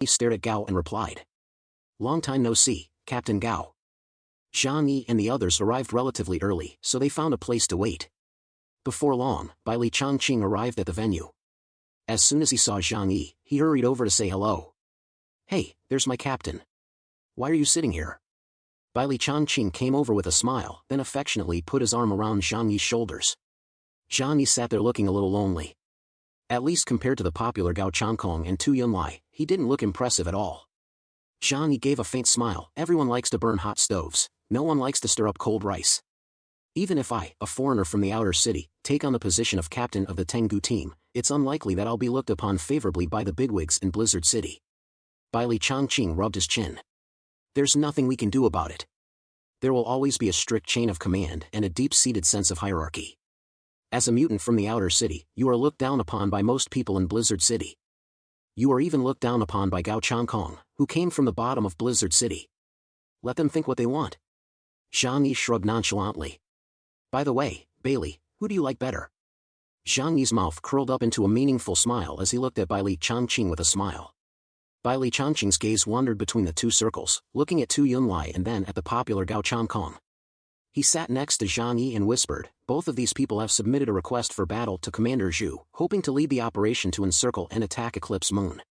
He stared at Gao and replied. Long time no see, Captain Gao. Zhang Yi and the others arrived relatively early, so they found a place to wait. Before long, Bai Li Changqing arrived at the venue. As soon as he saw Zhang Yi, he hurried over to say hello. Hey, there's my captain. Why are you sitting here? Bai Li Changqing came over with a smile, then affectionately put his arm around Zhang Yi's shoulders. Zhang Yi sat there looking a little lonely. At least compared to the popular Gao Changkong and Tu Yunlai, he didn't look impressive at all. Zhang Yi gave a faint smile. Everyone likes to burn hot stoves, no one likes to stir up cold rice. Even if I, a foreigner from the outer city, take on the position of captain of the Tengu team, it's unlikely that I'll be looked upon favorably by the bigwigs in Blizzard City. Bai Li Changqing rubbed his chin. There's nothing we can do about it. There will always be a strict chain of command and a deep-seated sense of hierarchy. As a mutant from the outer city, you are looked down upon by most people in Blizzard City. You are even looked down upon by Gao Changkong, who came from the bottom of Blizzard City. Let them think what they want. Zhang Yi shrugged nonchalantly. By the way, Bailey, who do you like better? Zhang Yi's mouth curled up into a meaningful smile as he looked at Bai Li Changqing with a smile. Bai Li Changqing's gaze wandered between the two circles, looking at Tu Yunlai and then at the popular Gao Changkong. He sat next to Zhang Yi and whispered, both of these people have submitted a request for battle to Commander Zhu, hoping to lead the operation to encircle and attack Eclipse Moon.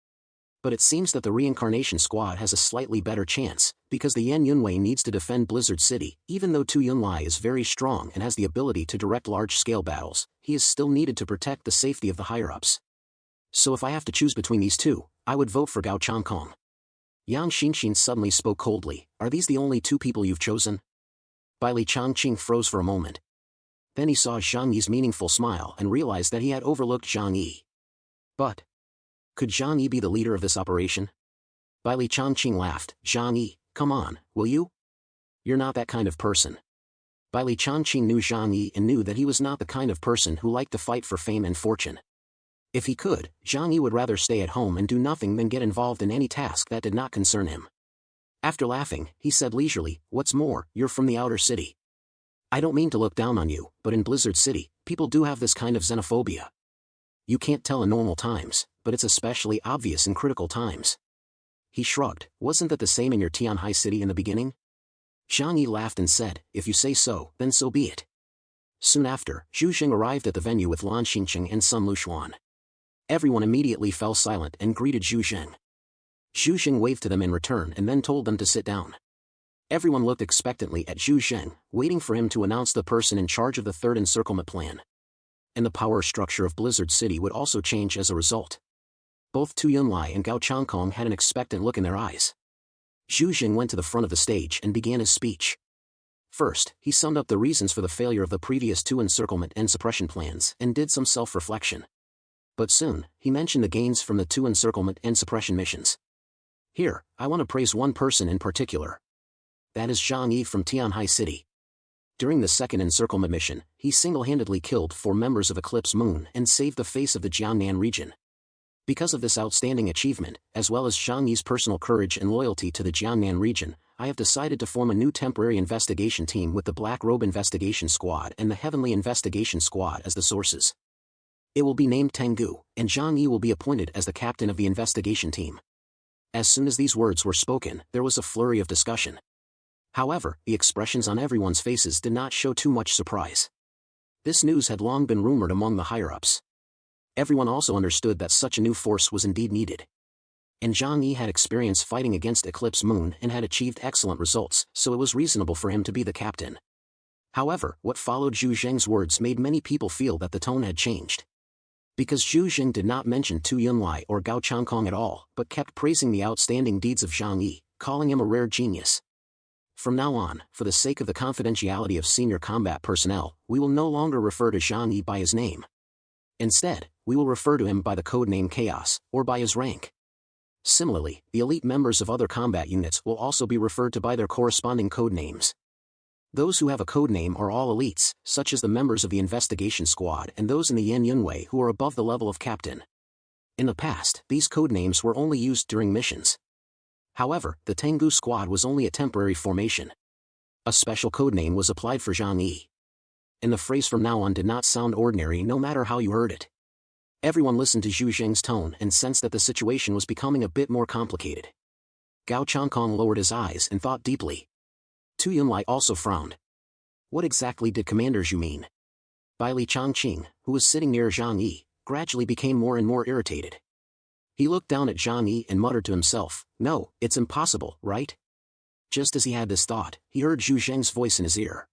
But it seems that the Reincarnation Squad has a slightly better chance, because the Yan Yunwei needs to defend Blizzard City. Even though Tu Yunlai is very strong and has the ability to direct large-scale battles, he is still needed to protect the safety of the higher-ups. So if I have to choose between these two, I would vote for Gao Changkong. Yang Xinxin suddenly spoke coldly. Are these the only two people you've chosen? Bai Li Changqing froze for a moment. Then he saw Zhang Yi's meaningful smile and realized that he had overlooked Zhang Yi. But could Zhang Yi be the leader of this operation? Bai Li Changqing laughed. Zhang Yi, come on, will you? You're not that kind of person. Bai Li Changqing knew Zhang Yi and knew that he was not the kind of person who liked to fight for fame and fortune. If he could, Zhang Yi would rather stay at home and do nothing than get involved in any task that did not concern him. After laughing, he said leisurely, what's more, you're from the outer city. I don't mean to look down on you, but in Blizzard City, people do have this kind of xenophobia. You can't tell in normal times, but it's especially obvious in critical times. He shrugged. Wasn't that the same in your Tianhai city in the beginning? Zhang Yi laughed and said, if you say so, then so be it. Soon after, Zhu Xing arrived at the venue with Lan Xingqing and Sun Lushuan. Everyone immediately fell silent and greeted Zhu Xing. Zhu Xing waved to them in return and then told them to sit down. Everyone looked expectantly at Zhu Xing, waiting for him to announce the person in charge of the third encirclement plan. And the power structure of Blizzard City would also change as a result. Both Tu Yunlai and Gao Changkong had an expectant look in their eyes. Zhu Xing went to the front of the stage and began his speech. First, he summed up the reasons for the failure of the previous two encirclement and suppression plans and did some self-reflection. But soon, he mentioned the gains from the two encirclement and suppression missions. Here, I want to praise one person in particular. That is Zhang Yi from Tianhai City. During the second encirclement mission, he single-handedly killed 4 members of Eclipse Moon and saved the face of the Jiangnan region. Because of this outstanding achievement, as well as Zhang Yi's personal courage and loyalty to the Jiangnan region, I have decided to form a new temporary investigation team with the Black Robe Investigation Squad and the Heavenly Investigation Squad as the sources. It will be named Tengu, and Zhang Yi will be appointed as the captain of the investigation team. As soon as these words were spoken, there was a flurry of discussion. However, the expressions on everyone's faces did not show too much surprise. This news had long been rumored among the higher-ups. Everyone also understood that such a new force was indeed needed. And Zhang Yi had experience fighting against Eclipse Moon and had achieved excellent results, so it was reasonable for him to be the captain. However, what followed Zhu Zheng's words made many people feel that the tone had changed. Because Zhu Zheng did not mention Tu Yunlai or Gao Changkong at all, but kept praising the outstanding deeds of Zhang Yi, calling him a rare genius. From now on, for the sake of the confidentiality of senior combat personnel, we will no longer refer to Zhang Yi by his name. Instead, we will refer to him by the codename Chaos, or by his rank. Similarly, the elite members of other combat units will also be referred to by their corresponding codenames. Those who have a codename are all elites, such as the members of the investigation squad and those in the Yan Yunwei who are above the level of captain. In the past, these codenames were only used during missions. However, the Tengu squad was only a temporary formation. A special codename was applied for Zhang Yi. And the phrase from now on did not sound ordinary no matter how you heard it. Everyone listened to Zhu Zheng's tone and sensed that the situation was becoming a bit more complicated. Gao Changkong lowered his eyes and thought deeply. Tu Yunlai also frowned. What exactly did Commander Zhu mean? Bai Li Changqing, who was sitting near Zhang Yi, gradually became more and more irritated. He looked down at Zhang Yi and muttered to himself, "No, it's impossible, right?" Just as he had this thought, he heard Zhu Zheng's voice in his ear.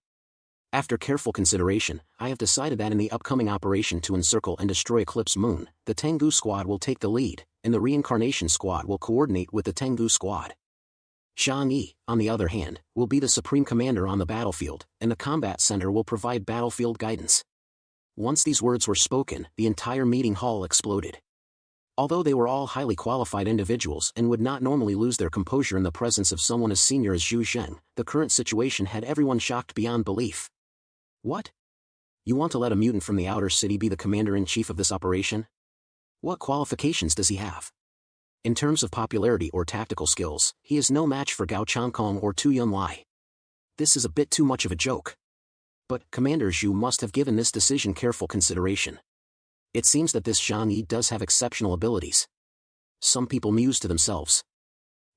After careful consideration, I have decided that in the upcoming operation to encircle and destroy Eclipse Moon, the Tengu Squad will take the lead, and the Reincarnation Squad will coordinate with the Tengu Squad. Zhang Yi, on the other hand, will be the supreme commander on the battlefield, and the combat center will provide battlefield guidance. Once these words were spoken, the entire meeting hall exploded. Although they were all highly qualified individuals and would not normally lose their composure in the presence of someone as senior as Zhu Zheng, the current situation had everyone shocked beyond belief. What? You want to let a mutant from the outer city be the commander-in-chief of this operation? What qualifications does he have? In terms of popularity or tactical skills, he is no match for Gao Changkong or Tu Yunlai. This is a bit too much of a joke. But Commander Zhu must have given this decision careful consideration. It seems that this Zhang Yi does have exceptional abilities. Some people muse to themselves.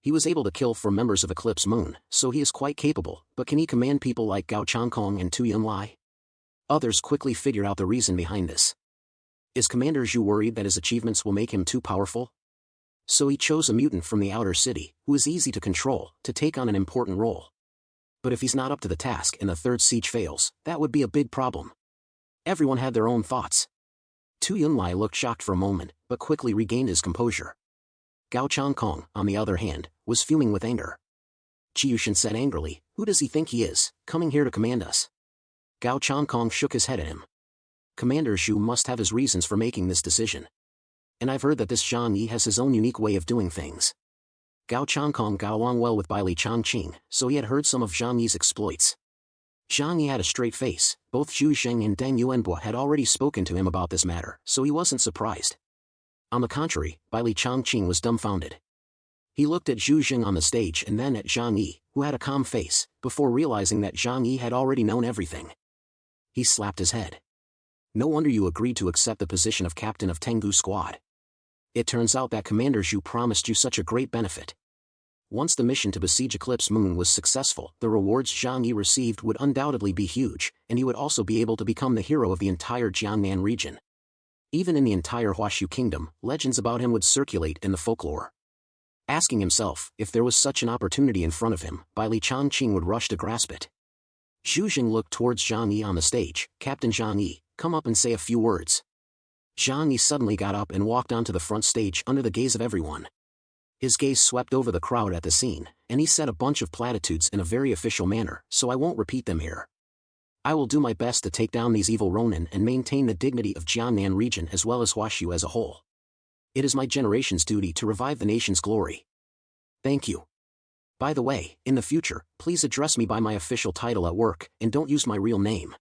He was able to kill 4 members of Eclipse Moon, so he is quite capable, but can he command people like Gao Changkong and Tu Yunlai? Others quickly figured out the reason behind this. Is Commander Zhu worried that his achievements will make him too powerful? So he chose a mutant from the outer city, who is easy to control, to take on an important role. But if he's not up to the task and the third siege fails, that would be a big problem. Everyone had their own thoughts. Tu Yunlai looked shocked for a moment, but quickly regained his composure. Gao Changkong, on the other hand, was fuming with anger. Qiushan said angrily, "Who does he think he is, coming here to command us?" Gao Changkong shook his head at him. Commander Zhu must have his reasons for making this decision. And I've heard that this Zhang Yi has his own unique way of doing things. Gao Changkong got along well with Bai Li Changqing, so he had heard some of Zhang Yi's exploits. Zhang Yi had a straight face, both Zhu Zheng and Deng Yuanbo had already spoken to him about this matter, so he wasn't surprised. On the contrary, Bai Li Changqing was dumbfounded. He looked at Zhu Zheng on the stage and then at Zhang Yi, who had a calm face, before realizing that Zhang Yi had already known everything. He slapped his head. No wonder you agreed to accept the position of captain of Tengu Squad. It turns out that Commander Zhu promised you such a great benefit. Once the mission to besiege Eclipse Moon was successful, the rewards Zhang Yi received would undoubtedly be huge, and he would also be able to become the hero of the entire Jiangnan region. Even in the entire Huashu Kingdom, legends about him would circulate in the folklore. Asking himself if there was such an opportunity in front of him, Bai Li Changqing would rush to grasp it. Zhu Zheng looked towards Zhang Yi on the stage. "Captain Zhang Yi, come up and say a few words." Zhang Yi suddenly got up and walked onto the front stage under the gaze of everyone. His gaze swept over the crowd at the scene, and he said a bunch of platitudes in a very official manner, so I won't repeat them here. I will do my best to take down these evil Ronin and maintain the dignity of Jiangnan region as well as Huashu as a whole. It is my generation's duty to revive the nation's glory. Thank you. By the way, in the future, please address me by my official title at work, and don't use my real name.